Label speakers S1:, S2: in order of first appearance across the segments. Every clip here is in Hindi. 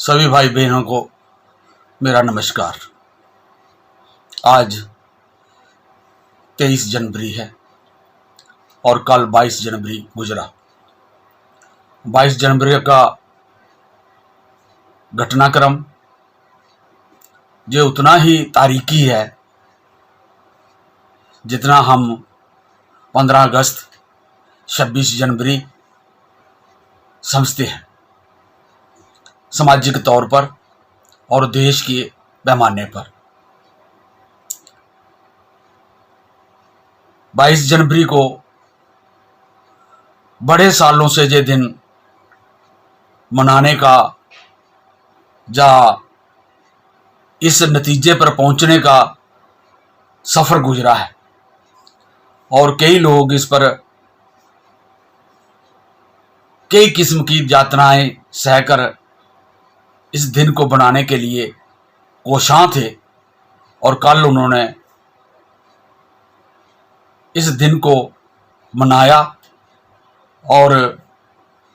S1: सभी भाई बहनों को मेरा नमस्कार। आज 23 जनवरी है और कल 22 जनवरी गुजरा। 22 जनवरी का घटनाक्रम जो उतना ही तारीखी है जितना हम 15 अगस्त 26 जनवरी समझते हैं सामाजिक तौर पर और देश के पैमाने पर। 22 जनवरी को बड़े सालों से ये दिन मनाने का या इस नतीजे पर पहुंचने का सफ़र गुजरा है और कई लोग इस पर कई किस्म की यातनाएं सहकर इस दिन को बनाने के लिए कोशां थे और कल उन्होंने इस दिन को मनाया और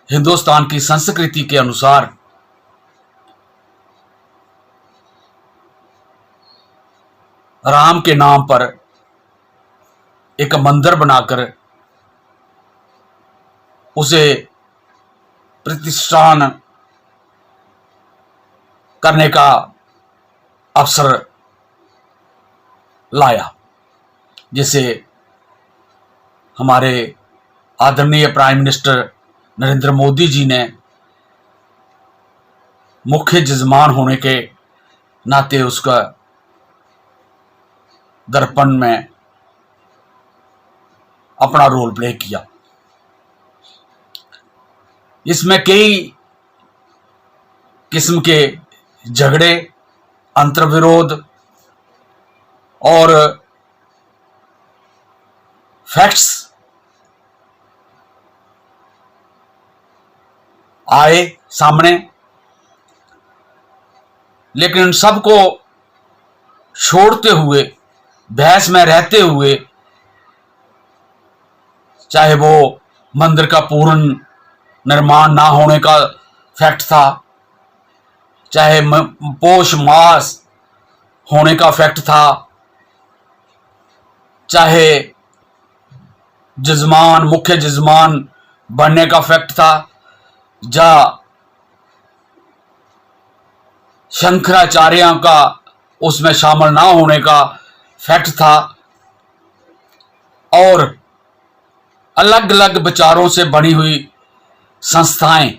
S1: हिंदुस्तान की संस्कृति के अनुसार राम के नाम पर एक मंदिर बनाकर उसे प्रतिष्ठान करने का अवसर लाया, जिसे हमारे आदरणीय प्राइम मिनिस्टर नरेंद्र मोदी जी ने मुख्य जजमान होने के नाते उसका दर्पण में अपना रोल प्ले किया। इसमें कई किस्म के झगड़े, अंतर्विरोध और फैक्ट्स आए सामने, लेकिन उन सबको छोड़ते हुए, बहस में रहते हुए, चाहे वो मंदिर का पूर्ण निर्माण ना होने का फैक्ट था, चाहे पोष मास होने का फैक्ट था, चाहे जजमान मुख्य जजमान बनने का फैक्ट था, या शंकराचार्य का उसमें शामिल ना होने का फैक्ट था, और अलग अलग विचारों से बनी हुई संस्थाएं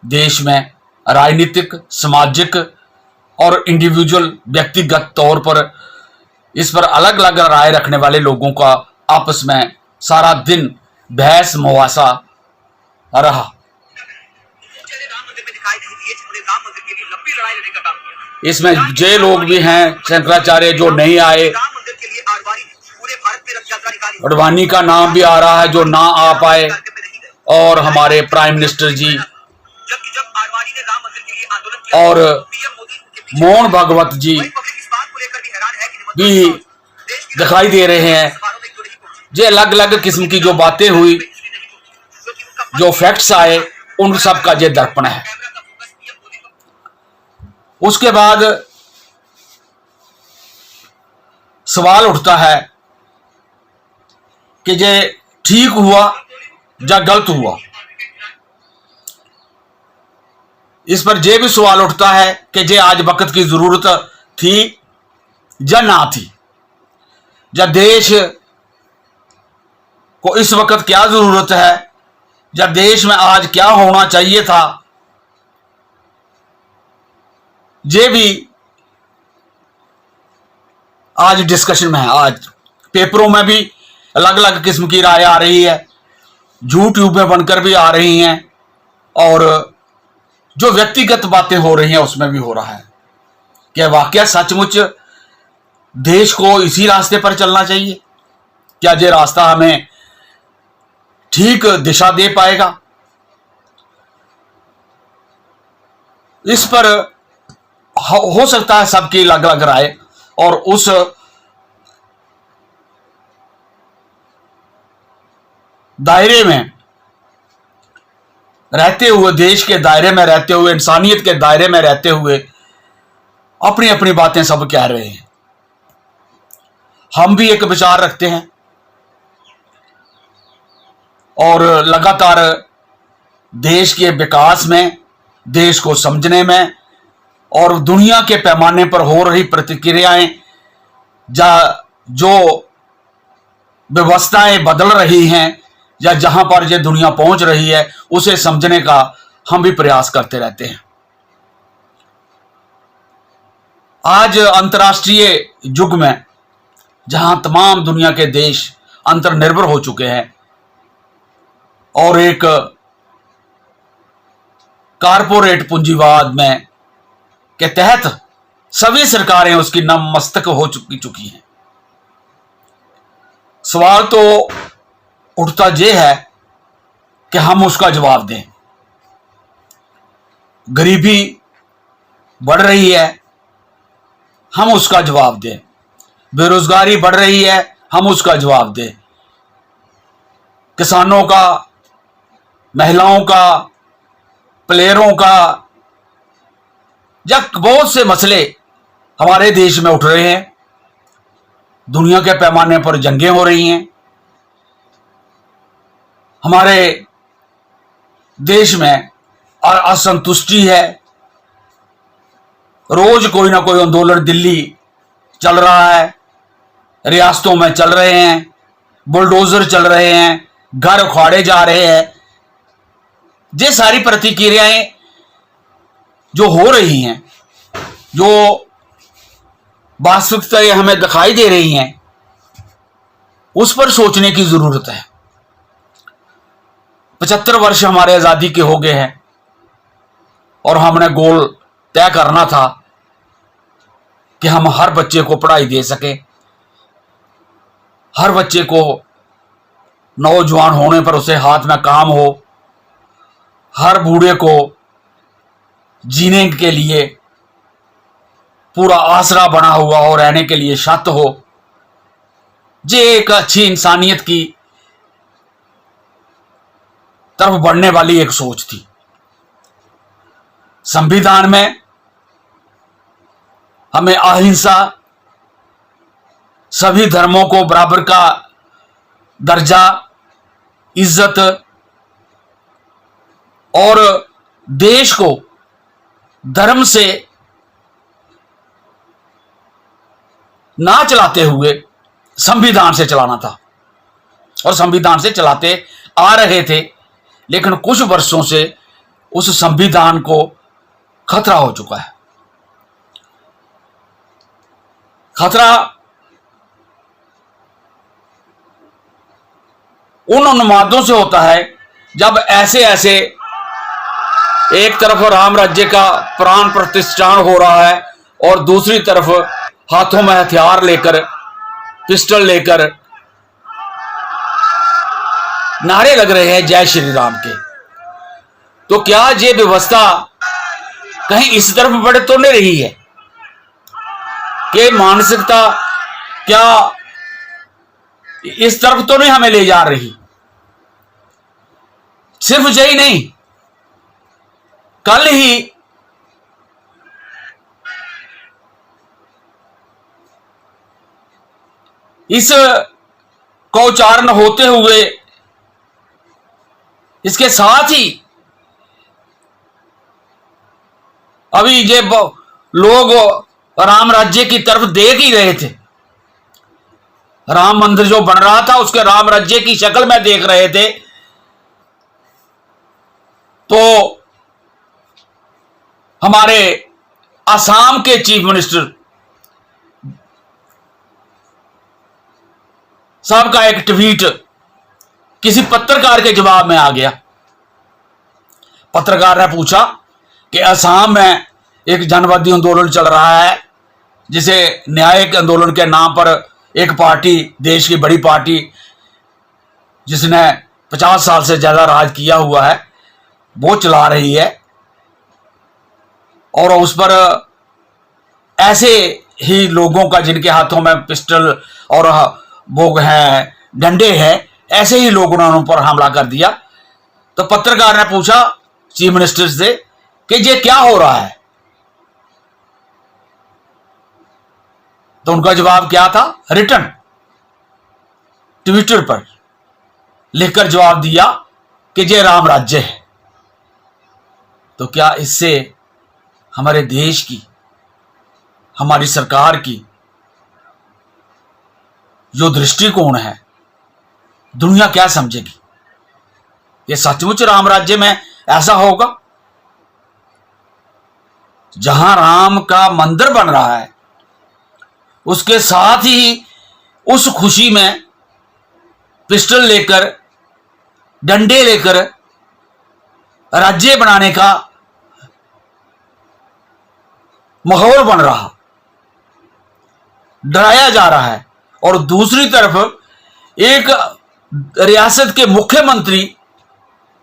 S1: देश में राजनीतिक, सामाजिक और इंडिविजुअल व्यक्तिगत तौर पर इस पर अलग अलग राय रखने वाले लोगों का आपस में सारा दिन बहस मुहासा रहा। इसमें जे लोग भी हैं शंकराचार्य जो नहीं आए, अडवाणी का नाम भी आ रहा है जो ना आ पाए, और हमारे प्राइम मिनिस्टर जी और मोहन भागवत जी भी दिखाई दे रहे हैं। ये अलग अलग किस्म की जो बातें हुई, जो फैक्ट्स आए, उन सब का ये दर्पण है। उसके बाद सवाल उठता है कि ये ठीक हुआ या गलत हुआ। इस पर यह भी सवाल उठता है कि ये आज वक्त की जरूरत थी या ना थी, या देश को इस वक्त क्या जरूरत है, या देश में आज क्या होना चाहिए था। ये भी आज डिस्कशन में है। आज पेपरों में भी अलग अलग किस्म की राय आ रही है, यूट्यूब में बनकर भी आ रही हैं, और जो व्यक्तिगत बातें हो रही हैं उसमें भी हो रहा है। क्या वाकया सचमुच देश को इसी रास्ते पर चलना चाहिए? क्या ये रास्ता हमें ठीक दिशा दे पाएगा? इस पर हो सकता है सबकी अलग अलग राय, और उस दायरे में रहते हुए, देश के दायरे में रहते हुए, इंसानियत के दायरे में रहते हुए अपनी अपनी बातें सब कह रहे हैं। हम भी एक विचार रखते हैं और लगातार देश के विकास में, देश को समझने में और दुनिया के पैमाने पर हो रही प्रतिक्रियाएं, जो व्यवस्थाएं बदल रही हैं या जहां पर ये दुनिया पहुंच रही है, उसे समझने का हम भी प्रयास करते रहते हैं। आज अंतर्राष्ट्रीय युग में जहां तमाम दुनिया के देश अंतर्निर्भर हो चुके हैं और एक कारपोरेट पूंजीवाद में के तहत सभी सरकारें उसकी नतमस्तक हो चुकी हैं, सवाल तो उठता यह है कि हम उसका जवाब दें। गरीबी बढ़ रही है, हम उसका जवाब दें। बेरोजगारी बढ़ रही है, हम उसका जवाब दें। किसानों का, महिलाओं का, प्लेयरों का, या बहुत से मसले हमारे देश में उठ रहे हैं। दुनिया के पैमाने पर जंगें हो रही हैं। हमारे देश में असंतुष्टि है। रोज कोई ना कोई आंदोलन दिल्ली चल रहा है, रियासतों में चल रहे हैं, बुलडोजर चल रहे हैं, घर उखाड़े जा रहे हैं। ये सारी प्रतिक्रियाएं जो हो रही हैं, जो वास्तविकता हमें दिखाई दे रही हैं, उस पर सोचने की जरूरत है। 75 वर्ष हमारे आजादी के हो गए हैं और हमने गोल तय करना था कि हम हर बच्चे को पढ़ाई दे सके, हर बच्चे को नौजवान होने पर उसे हाथ में काम हो, हर बूढ़े को जीने के लिए पूरा आसरा बना हुआ हो, रहने के लिए छत हो। ये एक अच्छी इंसानियत की तरफ बढ़ने वाली एक सोच थी। संविधान में हमें अहिंसा, सभी धर्मों को बराबर का दर्जा, इज्जत और देश को धर्म से ना चलाते हुए संविधान से चलाना था और संविधान से चलाते आ रहे थे। लेकिन कुछ वर्षों से उस संविधान को खतरा हो चुका है। खतरा उन उन्मादों से होता है जब ऐसे ऐसे एक तरफ राम राज्य का प्राण प्रतिष्ठान हो रहा है और दूसरी तरफ हाथों में हथियार लेकर, पिस्टल लेकर नारे लग रहे हैं जय श्री राम के। तो क्या ये व्यवस्था कहीं इस तरफ बढ़ तो नहीं रही है कि मानसिकता क्या इस तरफ तो नहीं हमें ले जा रही? सिर्फ यही नहीं, कल ही इस का उच्चारण होते हुए इसके साथ ही अभी ये लोग राम राज्य की तरफ देख ही रहे थे। राम मंदिर जो बन रहा था उसके राम राज्य की शक्ल में देख रहे थे। तो हमारे असम के चीफ मिनिस्टर साहब का एक ट्वीट किसी पत्रकार के जवाब में आ गया। पत्रकार ने पूछा कि असम में एक जनवादी आंदोलन चल रहा है जिसे न्यायिक आंदोलन के नाम पर एक पार्टी, देश की बड़ी पार्टी जिसने 50 साल से ज्यादा राज किया हुआ है, वो चला रही है और उस पर ऐसे ही लोगों का जिनके हाथों में पिस्टल और वो हैं, डंडे हैं, ऐसे ही लोगों ने उन पर हमला कर दिया। तो पत्रकार ने पूछा चीफ मिनिस्टर से कि ये क्या हो रहा है, तो उनका जवाब क्या था? रिटर्न ट्विटर पर लिखकर जवाब दिया कि ये राम राज्य है। तो क्या इससे हमारे देश की, हमारी सरकार की जो दृष्टिकोण है, दुनिया क्या समझेगी? ये सचमुच राम राज्य में ऐसा होगा? जहां राम का मंदिर बन रहा है, उसके साथ ही उस खुशी में पिस्टल लेकर, डंडे लेकर राज्य बनाने का माहौल बन रहा, डराया जा रहा है। और दूसरी तरफ एक रियासत के मुख्यमंत्री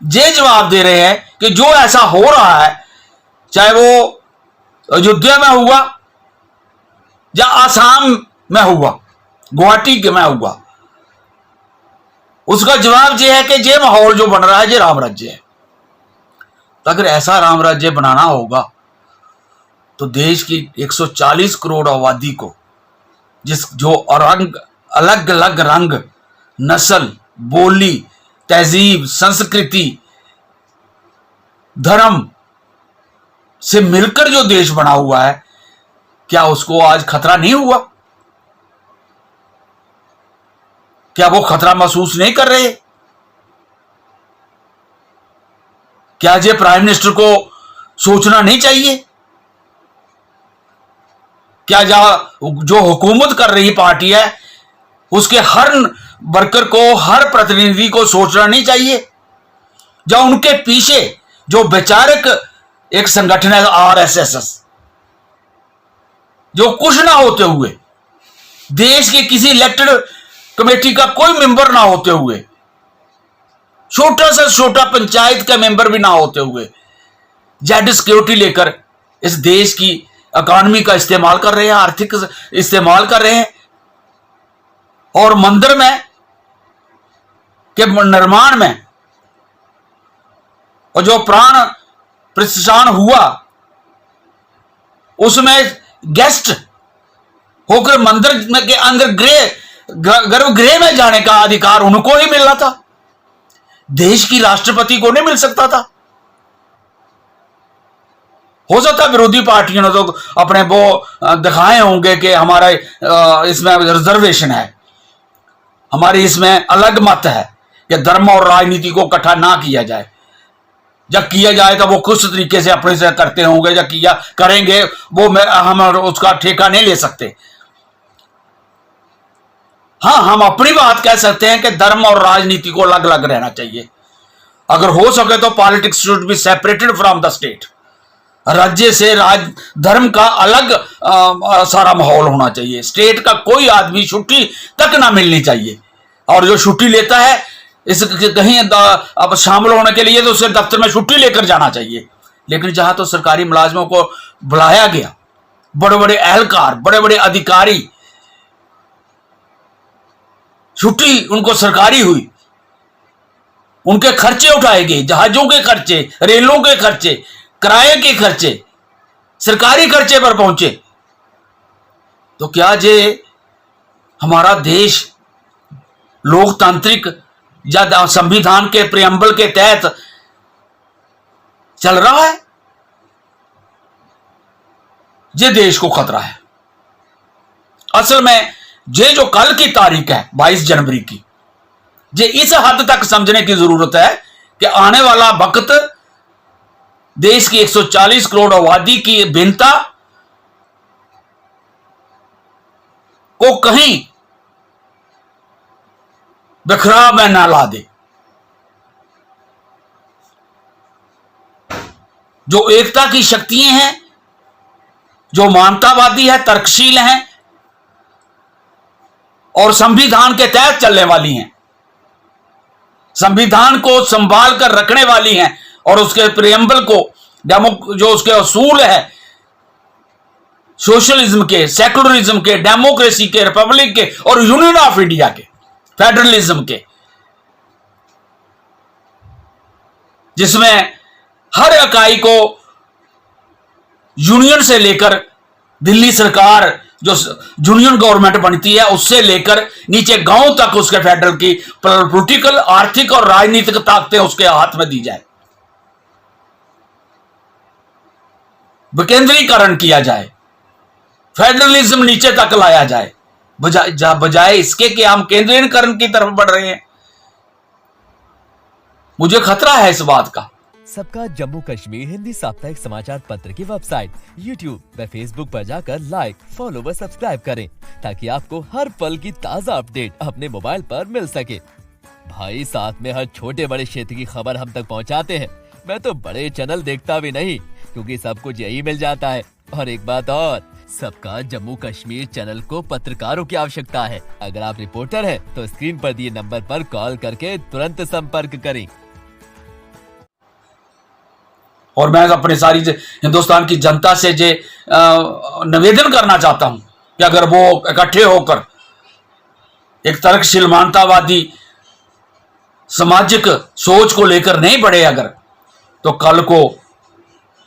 S1: ये जवाब दे रहे हैं कि जो ऐसा हो रहा है, चाहे वो अयोध्या में हुआ या आसाम में हुआ, गुवाहाटी के में हुआ, उसका जवाब यह है कि ये माहौल जो बन रहा है ये राम राज्य है। तो अगर ऐसा राम राज्य बनाना होगा तो देश की 140 करोड़ आबादी को, जो रंग, अलग अलग रंग, नस्ल, बोली, तहजीब, संस्कृति, धर्म से मिलकर जो देश बना हुआ है, क्या उसको आज खतरा नहीं हुआ? क्या वो खतरा महसूस नहीं कर रहे? क्या ये प्राइम मिनिस्टर को सोचना नहीं चाहिए? क्या जो हुकूमत कर रही पार्टी है, उसके हर वर्कर को, हर प्रतिनिधि को सोचना नहीं चाहिए? जो उनके पीछे जो वैचारिक एक संगठन है आरएसएस, जो कुछ ना होते हुए, देश के किसी इलेक्टेड कमेटी का कोई मेंबर ना होते हुए, छोटा से छोटा पंचायत का मेंबर भी ना होते हुए, जेड सिक्योरिटी लेकर इस देश की इकॉनमी का इस्तेमाल कर रहे हैं, आर्थिक इस्तेमाल कर रहे हैं। और मंदिर में के निर्माण में और जो प्राण प्रतिष्ठान हुआ, उसमें गेस्ट होकर मंदिर के अंदर गर्भगृह में जाने का अधिकार उनको ही मिल रहा था, देश की राष्ट्रपति को नहीं मिल सकता था। हो सकता है विरोधी पार्टियों ने तो अपने वो दिखाए होंगे कि हमारा इसमें रिजर्वेशन है, हमारी इसमें अलग मत है कि धर्म और राजनीति को इकट्ठा ना किया जाए। जब किया जाए तो वो कुछ तरीके से अपने से करते होंगे, जब किया करेंगे वो हम उसका ठेका नहीं ले सकते। हाँ, हम अपनी बात कह सकते हैं कि धर्म और राजनीति को अलग अलग रहना चाहिए। अगर हो सके तो politics should be separated from the state. राज्य से धर्म का अलग सारा माहौल होना चाहिए। स्टेट का कोई आदमी छुट्टी तक ना मिलनी चाहिए, और जो छुट्टी लेता है इस कहीं अब शामिल होने के लिए तो उसे दफ्तर में छुट्टी लेकर जाना चाहिए। लेकिन जहां तो सरकारी मुलाजिमों को बुलाया गया, बड़े बड़े एहलकार, बड़े बड़े अधिकारी, छुट्टी उनको सरकारी हुई, उनके खर्चे उठाए गए, जहाजों के खर्चे, रेलों के खर्चे, किराए के खर्चे, सरकारी खर्चे पर पहुंचे। तो क्या ये हमारा देश लोकतांत्रिक या संविधान के प्रियम्बल के तहत चल रहा है? ये देश को खतरा है। असल में ये जो कल की तारीख है 22 जनवरी की, ये इस हद तक समझने की जरूरत है कि आने वाला वक्त देश की 140 करोड़ आबादी की भिन्नता को कहीं बिखराव में ना ला दे। जो एकता की शक्तियां हैं, जो मानवतावादी है, तर्कशील हैं और संविधान के तहत चलने वाली हैं, संविधान को संभाल कर रखने वाली हैं और उसके प्रियम्बल को जो उसके असूल है सोशलिज्म के, सेकुलरिज्म के, डेमोक्रेसी के, रिपब्लिक के और यूनियन ऑफ इंडिया के, फेडरलिज्म के, जिसमें हर इकाई को यूनियन से लेकर दिल्ली सरकार जो यूनियन गवर्नमेंट बनती है उससे लेकर नीचे गांव तक उसके फेडरल की पॉलिटिकल, आर्थिक और राजनीतिक ताकतें उसके हाथ में दी जाए, विकेंद्रीकरण किया जाए, फेडरलिज्म नीचे तक लाया जाए, बजाय इसके कि हम केंद्रीकरण की तरफ बढ़ रहे हैं। मुझे खतरा है इस बात का।
S2: सबका जम्मू कश्मीर हिंदी साप्ताहिक समाचार पत्र की वेबसाइट, यूट्यूब व फेसबुक पर जाकर लाइक, फॉलो व सब्सक्राइब करें ताकि आपको हर पल की ताज़ा अपडेट अपने मोबाइल पर मिल सके। भाई साथ में हर छोटे बड़े क्षेत्र की खबर हम तक पहुंचाते हैं। मैं तो बड़े चैनल देखता भी नहीं क्योंकि सब कुछ यही मिल जाता है। और एक बात और, सबका जम्मू कश्मीर चैनल को पत्रकारों की आवश्यकता है। अगर आप रिपोर्टर हैं तो स्क्रीन पर दिए नंबर पर कॉल करके तुरंत संपर्क करें।
S1: और मैं अपने सारी हिंदुस्तान की जनता से जे निवेदन करना चाहता हूं कि अगर वो इकट्ठे होकर एक तर्कशील मानवतावादी सामाजिक सोच को लेकर नहीं बढ़े अगर, तो कल को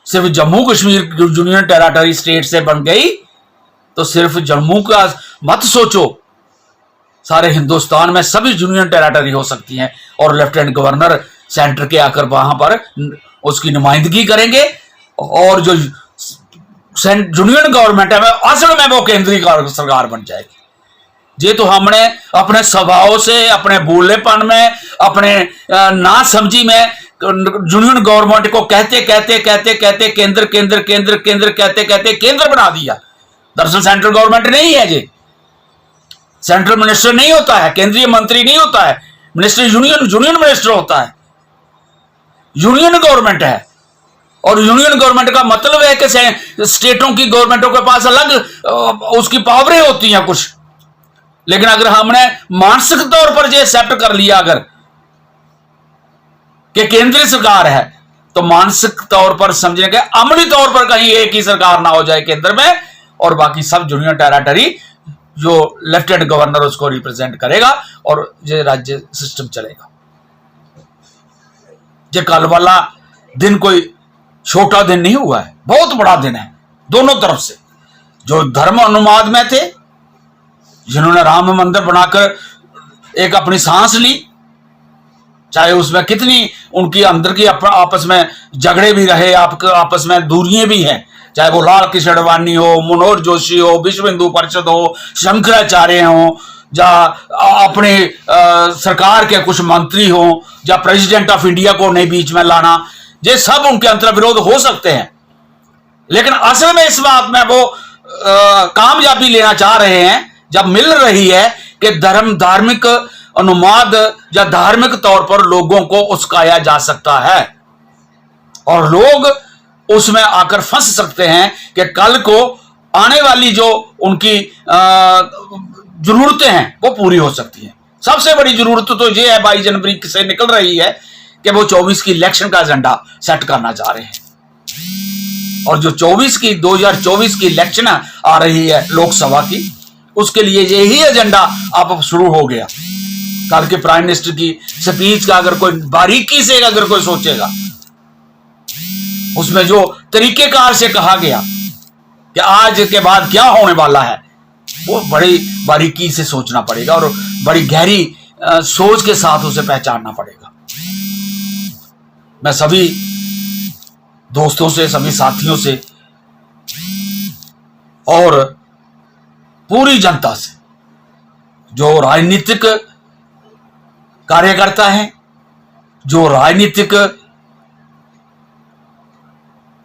S1: सिर्फ Jammu Kashmir union territory state से बन गई तो सिर्फ जम्मू का मत सोचो, सारे हिंदुस्तान में सभी यूनियन टेरिटरी हो सकती हैं और लेफ्टिनेंट गवर्नर सेंटर के आकर वहां पर उसकी नुमाइंदगी करेंगे और जो यूनियन गवर्नमेंट है असल में वो केंद्रीय सरकार बन जाएगी। ये तो हमने अपने स्वभाव से, अपने बोलेपन में, अपने ना समझी में यूनियन गवर्नमेंट को कहते कहते कहते कहते केंद्र केंद्र केंद्र केंद्र कहते कहते केंद्र बना दिया। दरअसल सेंट्रल गवर्नमेंट नहीं है जी, सेंट्रल मिनिस्टर नहीं होता है, केंद्रीय मंत्री नहीं होता है, मिनिस्टर यूनियन मिनिस्टर होता है, यूनियन गवर्नमेंट है। और यूनियन गवर्नमेंट का मतलब है कि स्टेटों की गवर्नमेंटों के पास अलग उसकी पावरें होती हैं कुछ, लेकिन अगर हमने मानसिक तौर पर ये एक्सेप्ट कर लिया अगर कि केंद्रीय सरकार है, तो मानसिक तौर पर समझने के अमली तौर पर कहीं एक ही सरकार ना हो जाए केंद्र में और बाकी सब यूनियन टेरिटरी जो लेफ्टिनेंट गवर्नर उसको रिप्रेजेंट करेगा और ये राज्य सिस्टम चलेगा। ये कल वाला दिन कोई छोटा दिन नहीं हुआ है, बहुत बड़ा दिन है दोनों तरफ से। जो धर्म अनुवाद में थे, जिन्होंने राम मंदिर बनाकर एक अपनी सांस ली, चाहे उसमें कितनी उनकी अंदर की आपस में झगड़े भी रहे, आपस में दूरियां भी हैं, चाहे वो लाल कृष्ण अडवाणी हो, मनोहर जोशी हो, विश्व हिंदू परिषद हो, शंकराचार्य हो, या अपने सरकार के कुछ मंत्री हो, या प्रेसिडेंट ऑफ इंडिया को नहीं बीच में लाना, ये सब उनके अंतर विरोध हो सकते हैं। लेकिन असल में इस बात में वो कामयाबी लेना चाह रहे हैं जब मिल रही है कि धार्मिक अनुवाद या धार्मिक तौर पर लोगों को उस्काया जा सकता है और लोग उसमें आकर फंस सकते हैं कि कल को आने वाली जो उनकी जरूरतें हैं वो पूरी हो सकती हैं। सबसे बड़ी जरूरत तो ये है 22 जनवरी से निकल रही है कि वो 24 की इलेक्शन का एजेंडा सेट करना चाह रहे हैं और जो 2024 की इलेक्शन आ रही है लोकसभा की, उसके लिए यही एजेंडा अब शुरू हो गया। कल के प्राइम मिनिस्टर की स्पीच का अगर कोई बारीकी से अगर कोई सोचेगा, उसमें जो तरीकेकार से कहा गया कि आज के बाद क्या होने वाला है, वो बड़ी बारीकी से सोचना पड़ेगा और बड़ी गहरी सोच के साथ उसे पहचानना पड़ेगा। मैं सभी दोस्तों से, सभी साथियों से और पूरी जनता से, जो राजनीतिक कार्यकर्ता हैं, जो राजनीतिक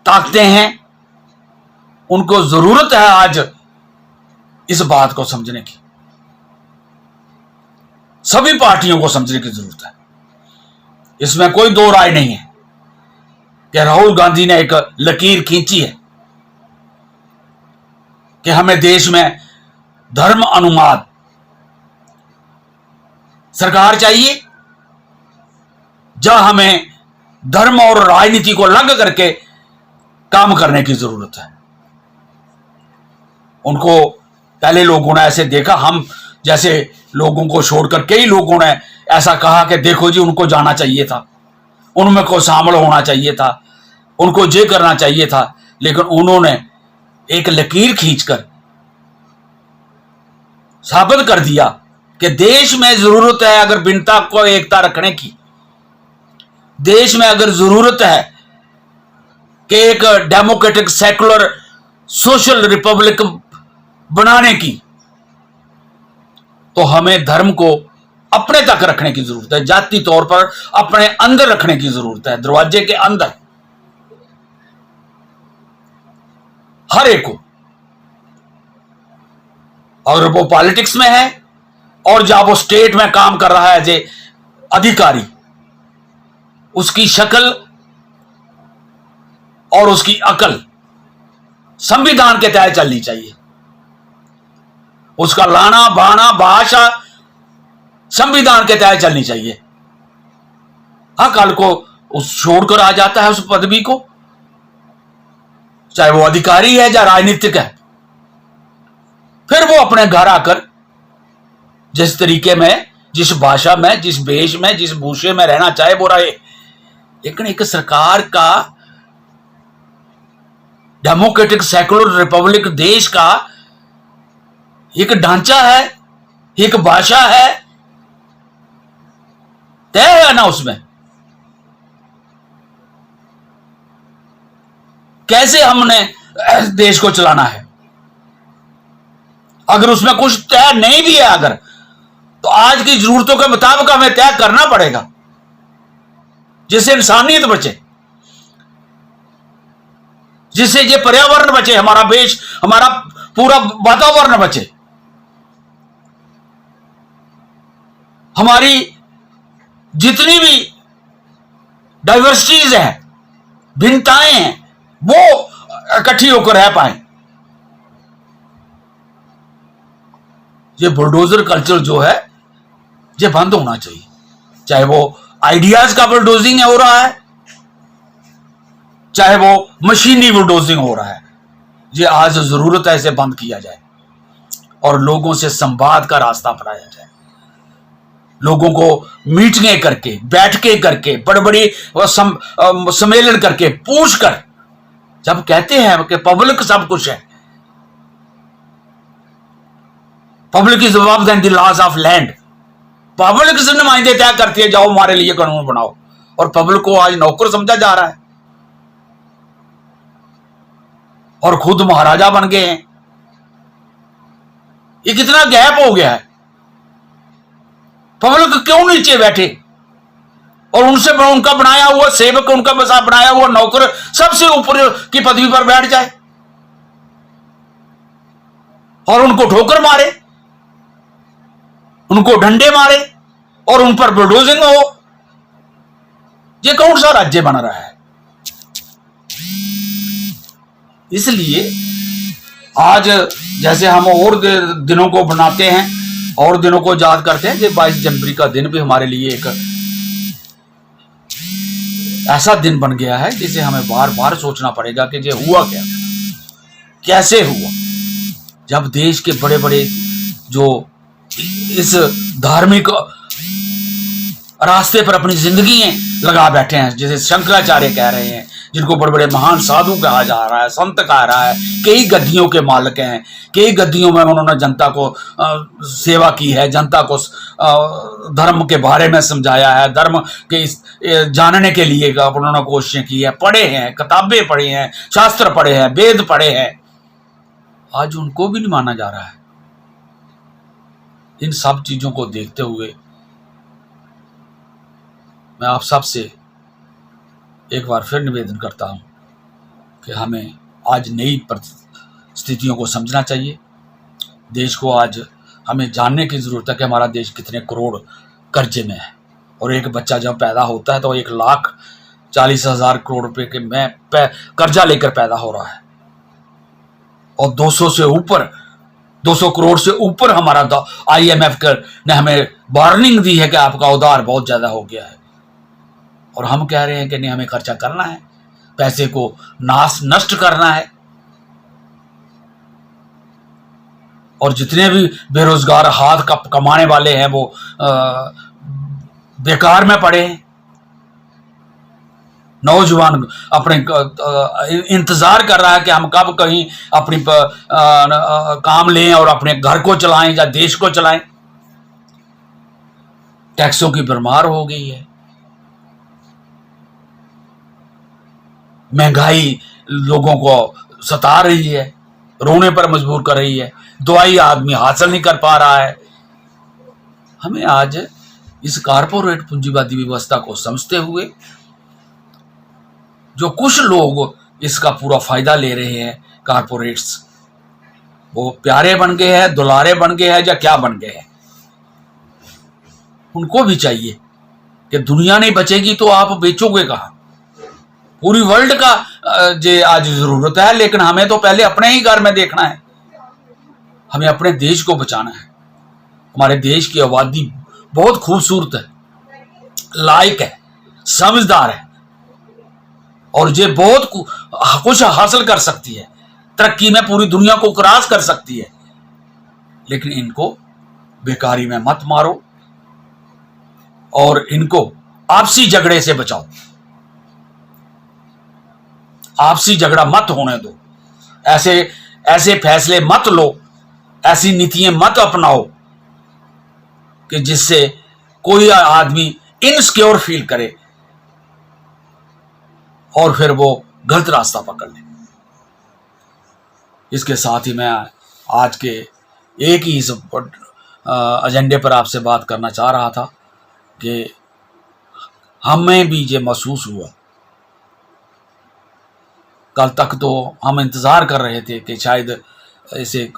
S1: ताकतें हैं, उनको जरूरत है आज इस बात को समझने की, सभी पार्टियों को समझने की जरूरत है। इसमें कोई दो राय नहीं है कि राहुल गांधी ने एक लकीर खींची है कि हमें देश में धर्म अनुवाद सरकार चाहिए, जहां हमें धर्म और राजनीति को अलग करके काम करने की जरूरत है। उनको पहले लोगों ने ऐसे देखा, हम जैसे लोगों को छोड़कर कई लोगों ने ऐसा कहा कि देखो जी उनको जाना चाहिए था, उनमें को शामिल होना चाहिए था, उनको ये करना चाहिए था, लेकिन उन्होंने एक लकीर खींचकर साबित कर दिया कि देश में जरूरत है अगर भिन्नता को एकता रखने की, देश में अगर जरूरत है कि एक डेमोक्रेटिक सेकुलर सोशल रिपब्लिक बनाने की, तो हमें धर्म को अपने तक रखने की जरूरत है, जाति तौर पर अपने अंदर रखने की जरूरत है, दरवाजे के अंदर हर एक को। अगर वो पॉलिटिक्स में है और जब वो स्टेट में काम कर रहा है एज ए अधिकारी, उसकी शक्ल और उसकी अकल संविधान के तहत चलनी चाहिए, उसका लाना बाना भाषा संविधान के तहत चलनी चाहिए। हाँ, कल को उस छोड़कर आ जाता है उस पदवी को, चाहे वो अधिकारी है या राजनीतिक है, फिर वो अपने घर आकर जिस तरीके में, जिस भाषा में, जिस वेश में, जिस भूषे में रहना चाहे वो रहे। लेकिन एक सरकार का, डेमोक्रेटिक सेकुलर रिपब्लिक देश का एक ढांचा है, एक भाषा है, तय है ना उसमें। कैसे हमने देश को चलाना है? अगर उसमें कुछ तय नहीं भी है अगर, तो आज की जरूरतों के मुताबिक हमें तय करना पड़ेगा, जिससे इंसानियत बचे, जिससे ये पर्यावरण बचे, हमारा देश, हमारा पूरा वातावरण बचे, हमारी जितनी भी डाइवर्सिटीज हैं, भिन्नताएं हैं, वो इकट्ठी होकर रह पाए। ये बुलडोजर कल्चर जो है ये बंद होना चाहिए, चाहे वो आइडियाज का बुलडोजिंग हो रहा है, चाहे वो मशीनी बुलडोजिंग हो रहा है। ये आज जरूरत है इसे बंद किया जाए और लोगों से संवाद का रास्ता अपनाया जाए, लोगों को मीटिंगें करके, बैठकें करके, बड़े बड़ी सम्मेलन करके पूछकर, जब कहते हैं कि पब्लिक सब कुछ है, public is above than the laws of land, public से नुमाइंदे तय करती है जाओ हमारे लिए कानून बनाओ, और पब्लिक को आज नौकर समझा जा रहा है और खुद महाराजा बन गए हैं। ये कितना गैप हो गया है। पब्लिक क्यों नीचे बैठे और उनसे उनका बनाया हुआ सेवक, उनका बसा बनाया हुआ नौकर सबसे ऊपर की पदवी पर बैठ जाए और उनको ठोकर मारे, उनको डंडे मारे और उन पर बुलडोजिंग हो। ये कौन सा राज्य बन रहा है? इसलिए आज जैसे हम और दिनों को बनाते हैं और दिनों को याद करते हैं, ये 22 जनवरी का दिन भी हमारे लिए एक ऐसा दिन बन गया है जिसे हमें बार बार सोचना पड़ेगा कि ये हुआ क्या, कैसे हुआ, जब देश के बड़े बड़े जो इस धार्मिक रास्ते पर अपनी जिंदगी लगा बैठे हैं, जैसे शंकराचार्य कह रहे हैं, जिनको बड़े बड़े महान साधु कहा जा रहा है, संत कहा रहा है, कई गद्दियों के मालिक हैं, कई गद्दियों में उन्होंने जनता को सेवा की है, जनता को धर्म के बारे में समझाया है, धर्म के जानने के लिए उन्होंने कोशिशें की है, पढ़े हैं, किताबें पढ़ी हैं, शास्त्र पढ़े हैं, वेद पढ़े हैं। आज उनको भी नहीं माना जा रहा है। इन सब चीजों को देखते हुए मैं आप सब से एक बार फिर निवेदन करता हूं कि हमें आज नई परिस्थितियों को समझना चाहिए। देश को आज हमें जानने की ज़रूरत है कि हमारा देश कितने करोड़ कर्जे में है, और एक बच्चा जब पैदा होता है तो 1,40,000 करोड़ रुपए के में कर्जा लेकर पैदा हो रहा है, और 200 करोड़ से ऊपर हमारा IMF ने हमें वार्निंग दी है कि आपका उधार बहुत ज़्यादा हो गया है, और हम कह रहे हैं कि नहीं, हमें खर्चा करना है, पैसे को नष्ट करना है। और जितने भी बेरोजगार हाथ कमाने वाले हैं वो बेकार में पड़े हैं। नौजवान अपने इंतजार कर रहा है कि हम कब कहीं अपनी काम लें और अपने घर को चलाएं या देश को चलाएं। टैक्सों की भरमार हो गई है, महंगाई लोगों को सता रही है, रोने पर मजबूर कर रही है, दवाई आदमी हासिल नहीं कर पा रहा है। हमें आज इस कारपोरेट पूंजीवादी व्यवस्था को समझते हुए जो कुछ लोग इसका पूरा फायदा ले रहे हैं, कारपोरेट्स, वो प्यारे बन गए हैं, दुलारे बन गए हैं या क्या बन गए हैं, उनको भी चाहिए कि दुनिया नहीं बचेगी तो आप बेचोगे कहाँ। पूरी वर्ल्ड का जे आज जरूरत है, लेकिन हमें तो पहले अपने ही घर में देखना है। हमें अपने देश को बचाना है। हमारे देश की आबादी बहुत खूबसूरत है, लायक है, समझदार है और ये बहुत कुछ हासिल कर सकती है, तरक्की में पूरी दुनिया को क्रॉस कर सकती है। लेकिन इनको बेकारी में मत मारो और इनको आपसी झगड़े से बचाओ। आपसी झगड़ा मत होने दो, ऐसे फैसले मत लो, ऐसी नीतियां मत अपनाओ कि जिससे कोई आदमी इनसिक्योर फील करे और फिर वो गलत रास्ता पकड़ ले। इसके साथ ही मैं आज के एक ही इस एजेंडे पर आपसे बात करना चाह रहा था कि हमें भी ये महसूस हुआ, कल तक तो हम इंतज़ार कर रहे थे कि शायद इसे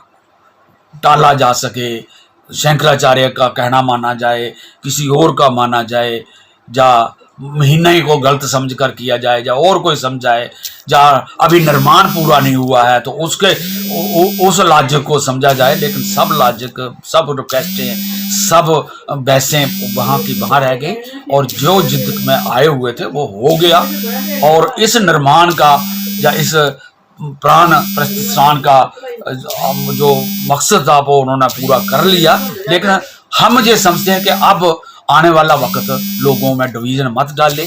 S1: टाला जा सके, शंकराचार्य का कहना माना जाए, किसी और का माना जाए, या महीने को गलत समझ कर किया जाए, या और कोई समझाए, या अभी निर्माण पूरा नहीं हुआ है तो उस लॉजिक को समझा जाए। लेकिन सब लॉजिक, सब रिक्वेस्टें, सब बहसें वहाँ की वहाँ रह गई और जो जिद में आए हुए थे वो हो गया। और इस निर्माण का या इस प्राण प्रतिष्ठान का जो मकसद था वो उन्होंने पूरा कर लिया। लेकिन हम ये समझते हैं कि अब आने वाला वक्त लोगों में डिवीजन मत डाले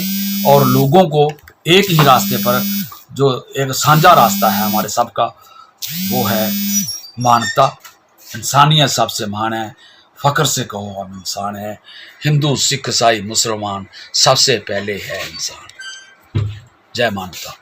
S1: और लोगों को एक ही रास्ते पर, जो एक साझा रास्ता है हमारे सबका, वो है मानवता। इंसानियत सबसे महान है, फख्र से कहो हम इंसान है। हिंदू, सिख, ईसाई, मुसलमान सबसे पहले है इंसान। जय मानवता।